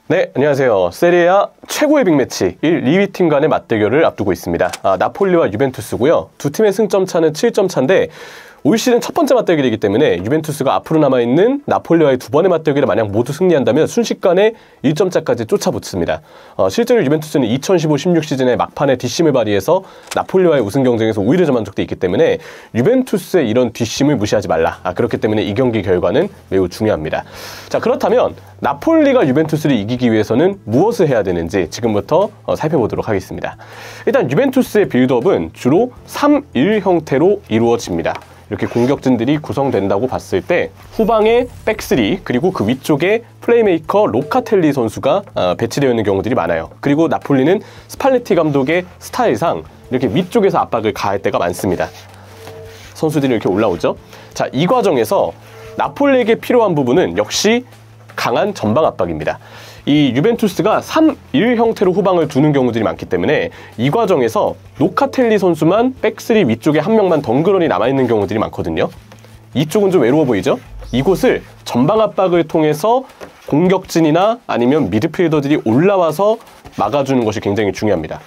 네, 안녕하세요. 세리아 최고의 빅매치 1, 2위 팀 간의 맞대결을 앞두고 있습니다. 나폴리와 유벤투스고요. 두 팀의 승점 차는 7점 차인데 올 시즌 첫 번째 맞대결이기 때문에 유벤투스가 앞으로 남아있는 나폴리와의 두 번의 맞대결을 만약 모두 승리한다면 순식간에 1점 차까지 쫓아붙습니다. 실제로 유벤투스는 2015-16 시즌에 막판에 뒷심을 발휘해서 나폴리와의 우승 경쟁에서 오히려 저만 적돼 있기 때문에 유벤투스의 이런 뒷심을 무시하지 말라. 그렇기 때문에 이 경기 결과는 매우 중요합니다. 자, 그렇다면 나폴리가 유벤투스를 이기기 위해서는 무엇을 해야 되는지 지금부터 살펴보도록 하겠습니다. 일단 유벤투스의 빌드업은 주로 3-1 형태로 이루어집니다. 이렇게 공격진들이 구성된다고 봤을 때 후방에 백스리 그리고 그 위쪽에 플레이메이커 로카텔리 선수가 배치되어 있는 경우들이 많아요. 그리고 나폴리는 스팔레티 감독의 스타일상 이렇게 위쪽에서 압박을 가할 때가 많습니다. 선수들이 이렇게 올라오죠. 자, 이 과정에서 나폴리에게 필요한 부분은 역시 강한 전방 압박입니다. 이 유벤투스가 3-1 형태로 후방을 두는 경우들이 많기 때문에 이 과정에서 로카텔리 선수만 백스리 위쪽에 한 명만 덩그러니 남아있는 경우들이 많거든요. 이쪽은 좀 외로워 보이죠? 이곳을 전방 압박을 통해서 공격진이나 아니면 미드필더들이 올라와서 막아주는 것이 굉장히 중요합니다.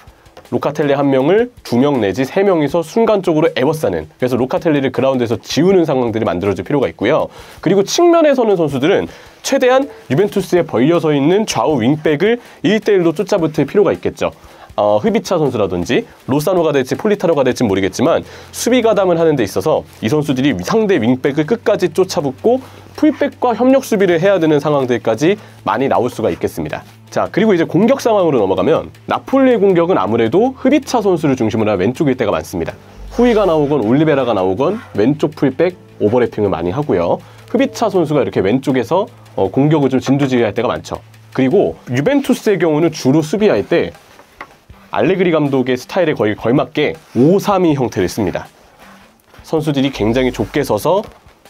로카텔리 한 명을 2명 내지 3명이서 순간적으로 에워싸는, 그래서 로카텔리를 그라운드에서 지우는 상황들이 만들어질 필요가 있고요. 그리고 측면에 서는 선수들은 최대한 유벤투스에 벌려서 있는 좌우 윙백을 1대1로 쫓아붙을 필요가 있겠죠. 흐비차 선수라든지 로사노가 될지 폴리타노가 될지 모르겠지만 수비 가담을 하는 데 있어서 이 선수들이 상대 윙백을 끝까지 쫓아붙고 풀백과 협력 수비를 해야 되는 상황들까지 많이 나올 수가 있겠습니다. 자, 그리고 이제 공격 상황으로 넘어가면 나폴리의 공격은 아무래도 흐비차 선수를 중심으로 한 왼쪽일 때가 많습니다. 후이가 나오건 올리베라가 나오건 왼쪽 풀백 오버래핑을 많이 하고요. 흐비차 선수가 이렇게 왼쪽에서 공격을 좀 진두지휘할 때가 많죠. 그리고 유벤투스의 경우는 주로 수비할 때 알레그리 감독의 스타일에 거의 걸맞게 5-3-2 형태를 씁니다. 선수들이 굉장히 좁게 서서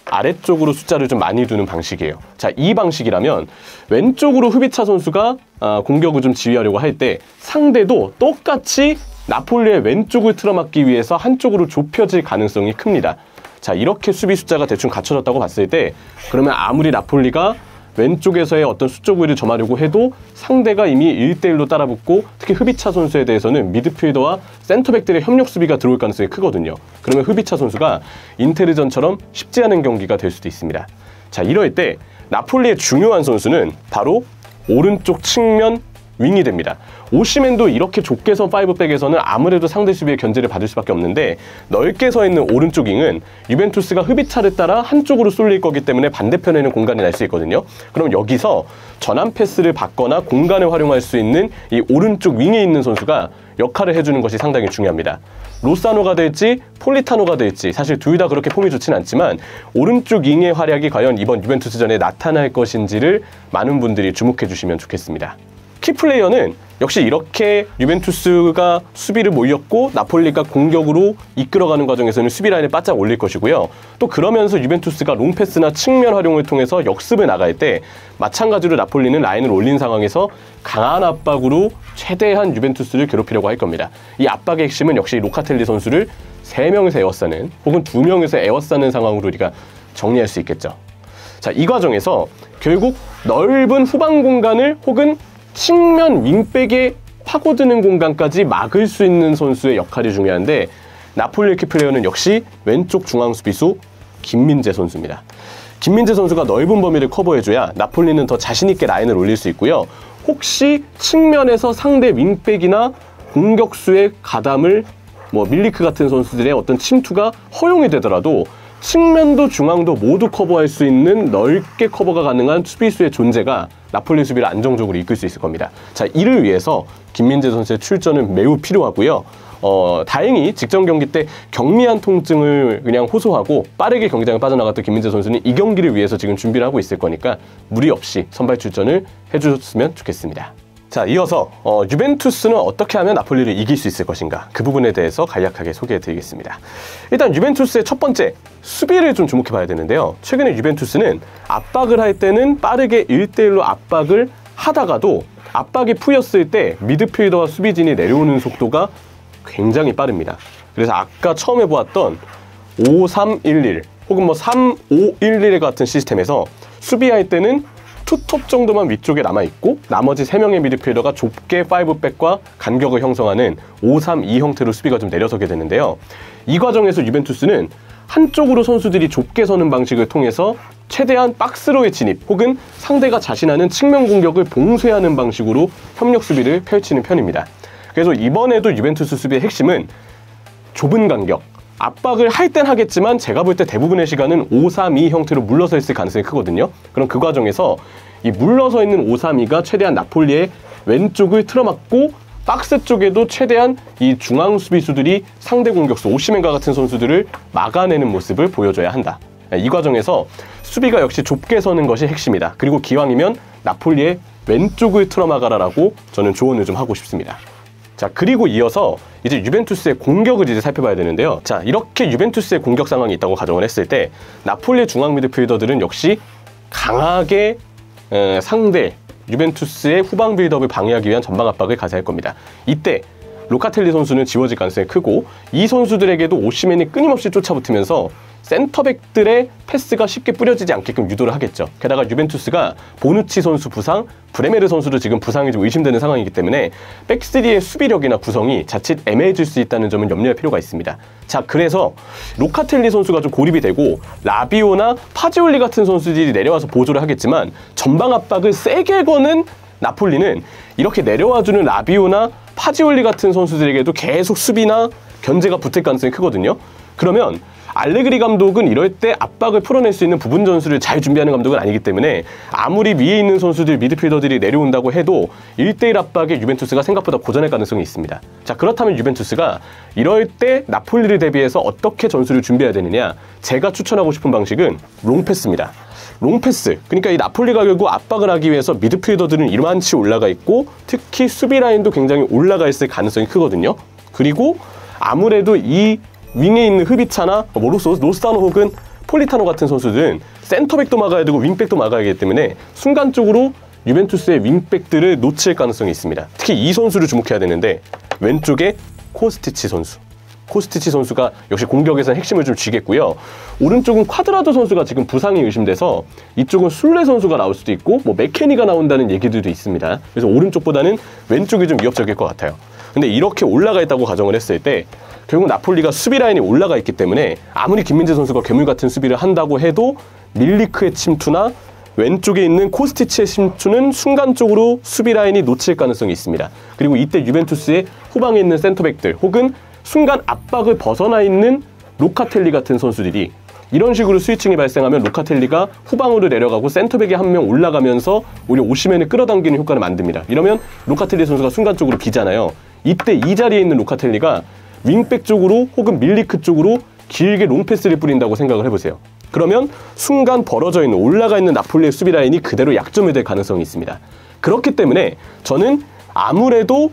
아래쪽으로 숫자를 좀 많이 두는 방식이에요. 자, 이 방식이라면 왼쪽으로 흐비차 선수가 공격을 좀 지휘하려고 할 때 상대도 똑같이 나폴리의 왼쪽을 틀어막기 위해서 한쪽으로 좁혀질 가능성이 큽니다. 자, 이렇게 수비 숫자가 대충 갖춰졌다고 봤을 때 그러면 아무리 나폴리가 왼쪽에서의 어떤 수적 우위를 점하려고 해도 상대가 이미 1대1로 따라붙고 특히 흐비차 선수에 대해서는 미드필더와 센터백들의 협력 수비가 들어올 가능성이 크거든요. 그러면 흐비차 선수가 인테르전처럼 쉽지 않은 경기가 될 수도 있습니다. 자, 이럴 때 나폴리의 중요한 선수는 바로 오른쪽 측면 윙이 됩니다. 오시멘도 이렇게 좁게 선 5백에서는 아무래도 상대 수비의 견제를 받을 수밖에 없는데 넓게 서 있는 오른쪽 윙은 유벤투스가 흐비차를 따라 한쪽으로 쏠릴 거기 때문에 반대편에는 공간이 날 수 있거든요. 그럼 여기서 전환 패스를 받거나 공간을 활용할 수 있는 이 오른쪽 윙에 있는 선수가 역할을 해주는 것이 상당히 중요합니다. 로사노가 될지 폴리타노가 될지 사실 둘 다 그렇게 폼이 좋진 않지만 오른쪽 윙의 활약이 과연 이번 유벤투스전에 나타날 것인지를 많은 분들이 주목해 주시면 좋겠습니다. 키플레이어는 역시 이렇게 유벤투스가 수비를 몰렸고 나폴리가 공격으로 이끌어가는 과정에서는 수비 라인을 바짝 올릴 것이고요. 또 그러면서 유벤투스가 롱패스나 측면 활용을 통해서 역습을 나갈 때 마찬가지로 나폴리는 라인을 올린 상황에서 강한 압박으로 최대한 유벤투스를 괴롭히려고 할 겁니다. 이 압박의 핵심은 역시 로카텔리 선수를 3명에서 에워싸는 혹은 2명에서 에워싸는 상황으로 우리가 정리할 수 있겠죠. 자, 이 과정에서 결국 넓은 후방 공간을 혹은 측면 윙백에 파고드는 공간까지 막을 수 있는 선수의 역할이 중요한데 나폴리의 키플레이어는 역시 왼쪽 중앙 수비수 김민재 선수입니다. 김민재 선수가 넓은 범위를 커버해줘야 나폴리는 더 자신있게 라인을 올릴 수 있고요. 혹시 측면에서 상대 윙백이나 공격수의 가담을 밀리크 같은 선수들의 어떤 침투가 허용이 되더라도 측면도 중앙도 모두 커버할 수 있는 넓게 커버가 가능한 수비수의 존재가 나폴리 수비를 안정적으로 이끌 수 있을 겁니다. 자, 이를 위해서 김민재 선수의 출전은 매우 필요하고요. 다행히 직전 경기 때 경미한 통증을 그냥 호소하고 빠르게 경기장을 빠져나갔던 김민재 선수는 이 경기를 위해서 지금 준비를 하고 있을 거니까 무리 없이 선발 출전을 해주셨으면 좋겠습니다. 자, 이어서 유벤투스는 어떻게 하면 나폴리를 이길 수 있을 것인가, 그 부분에 대해서 간략하게 소개해드리겠습니다. 일단 유벤투스의 첫 번째, 수비를 좀 주목해 봐야 되는데요. 최근에 유벤투스는 압박을 할 때는 빠르게 1대1로 압박을 하다가도 압박이 풀렸을 때 미드필더와 수비진이 내려오는 속도가 굉장히 빠릅니다. 그래서 아까 처음에 보았던 5-3-1-1 혹은 3-5-1-1 같은 시스템에서 수비할 때는 투톱 정도만 위쪽에 남아있고 나머지 3명의 미드필더가 좁게 5백과 간격을 형성하는 5-3-2 형태로 수비가 좀 내려서게 되는데요. 이 과정에서 유벤투스는 한쪽으로 선수들이 좁게 서는 방식을 통해서 최대한 박스로의 진입 혹은 상대가 자신하는 측면 공격을 봉쇄하는 방식으로 협력 수비를 펼치는 편입니다. 그래서 이번에도 유벤투스 수비의 핵심은 좁은 간격, 압박을 할 땐 하겠지만 제가 볼 때 대부분의 시간은 5-3-2 형태로 물러서 있을 가능성이 크거든요. 그럼 그 과정에서 이 물러서 있는 5-3-2가 최대한 나폴리의 왼쪽을 틀어막고 박스 쪽에도 최대한 이 중앙 수비수들이 상대 공격수 오시멘과 같은 선수들을 막아내는 모습을 보여줘야 한다. 이 과정에서 수비가 역시 좁게 서는 것이 핵심이다. 그리고 기왕이면 나폴리의 왼쪽을 틀어막아라라고 저는 조언을 좀 하고 싶습니다. 자, 그리고 이어서 이제 유벤투스의 공격을 이제 살펴봐야 되는데요. 자, 이렇게 유벤투스의 공격 상황이 있다고 가정을 했을 때 나폴리의 중앙 미드필더들은 역시 강하게 상대 유벤투스의 후방 빌드업을 방해하기 위한 전방 압박을 가세할 겁니다. 이때 로카텔리 선수는 지워질 가능성이 크고 이 선수들에게도 오시멘이 끊임없이 쫓아붙으면서 센터백들의 패스가 쉽게 뿌려지지 않게끔 유도를 하겠죠. 게다가 유벤투스가 보누치 선수 부상, 브레메르 선수도 지금 부상이 좀 의심되는 상황이기 때문에 백스리의 수비력이나 구성이 자칫 애매해질 수 있다는 점은 염려할 필요가 있습니다. 자, 그래서 로카텔리 선수가 좀 고립이 되고 라비오나 파지올리 같은 선수들이 내려와서 보조를 하겠지만 전방 압박을 세게 거는 나폴리는 이렇게 내려와주는 라비오나 파지올리 같은 선수들에게도 계속 수비나 견제가 붙을 가능성이 크거든요. 그러면 알레그리 감독은 이럴 때 압박을 풀어낼 수 있는 부분 전술을 잘 준비하는 감독은 아니기 때문에 아무리 위에 있는 선수들, 미드필더들이 내려온다고 해도 1대1 압박에 유벤투스가 생각보다 고전할 가능성이 있습니다. 자, 그렇다면 유벤투스가 이럴 때 나폴리를 대비해서 어떻게 전술을 준비해야 되느냐? 제가 추천하고 싶은 방식은 롱패스입니다. 롱패스, 그러니까 이 나폴리가 결국 압박을 하기 위해서 미드필더들은 이만치 올라가 있고 특히 수비 라인도 굉장히 올라가 있을 가능성이 크거든요. 그리고 아무래도 이 윙에 있는 흐비차나 로스타노 혹은 폴리타노 같은 선수들은 센터백도 막아야 되고 윙백도 막아야 하기 때문에 순간적으로 유벤투스의 윙백들을 놓칠 가능성이 있습니다. 특히 이 선수를 주목해야 되는데 왼쪽에 코스티치 선수. 코스티치 선수가 역시 공격에서는 핵심을 좀 쥐겠고요. 오른쪽은 콰드라도 선수가 지금 부상이 의심돼서 이쪽은 술레 선수가 나올 수도 있고 뭐 메케니가 나온다는 얘기들도 있습니다. 그래서 오른쪽보다는 왼쪽이 좀 위협적일 것 같아요. 근데 이렇게 올라가 있다고 가정을 했을 때 결국 나폴리가 수비 라인이 올라가 있기 때문에 아무리 김민재 선수가 괴물 같은 수비를 한다고 해도 밀리크의 침투나 왼쪽에 있는 코스티치의 침투는 순간적으로 수비 라인이 놓칠 가능성이 있습니다. 그리고 이때 유벤투스의 후방에 있는 센터백들 혹은 순간 압박을 벗어나 있는 로카텔리 같은 선수들이 이런 식으로 스위칭이 발생하면 로카텔리가 후방으로 내려가고 센터백에 한 명 올라가면서 오히려 오시멘을 끌어당기는 효과를 만듭니다. 이러면 로카텔리 선수가 순간적으로 비잖아요. 이때 이 자리에 있는 로카텔리가 윙백 쪽으로 혹은 밀리크 쪽으로 길게 롱패스를 뿌린다고 생각을 해보세요. 그러면 순간 벌어져 있는 올라가 있는 나폴리의 수비 라인이 그대로 약점이 될 가능성이 있습니다. 그렇기 때문에 저는 아무래도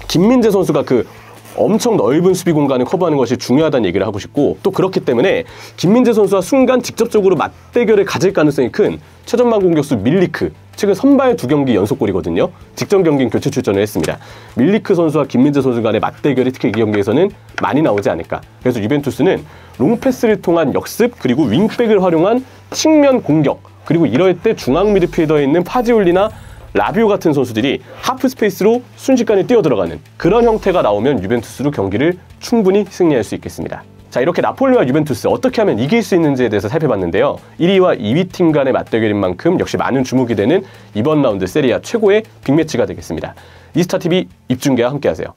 김민재 선수가 그 엄청 넓은 수비 공간을 커버하는 것이 중요하다는 얘기를 하고 싶고 또 그렇기 때문에 김민재 선수와 순간 직접적으로 맞대결을 가질 가능성이 큰 최전방 공격수 밀리크, 최근 선발 2경기 연속골이거든요. 직전 경기는 교체 출전을 했습니다. 밀리크 선수와 김민재 선수 간의 맞대결이 특히 이 경기에서는 많이 나오지 않을까. 그래서 유벤투스는 롱패스를 통한 역습 그리고 윙백을 활용한 측면 공격 그리고 이럴 때 중앙 미드필더에 있는 파지올리나 라비오 같은 선수들이 하프 스페이스로 순식간에 뛰어들어가는 그런 형태가 나오면 유벤투스로 경기를 충분히 승리할 수 있겠습니다. 자, 이렇게 나폴리와 유벤투스 어떻게 하면 이길 수 있는지에 대해서 살펴봤는데요. 1위와 2위 팀 간의 맞대결인 만큼 역시 많은 주목이 되는 이번 라운드 세리아 최고의 빅매치가 되겠습니다. 이스타TV 입중계와 함께하세요.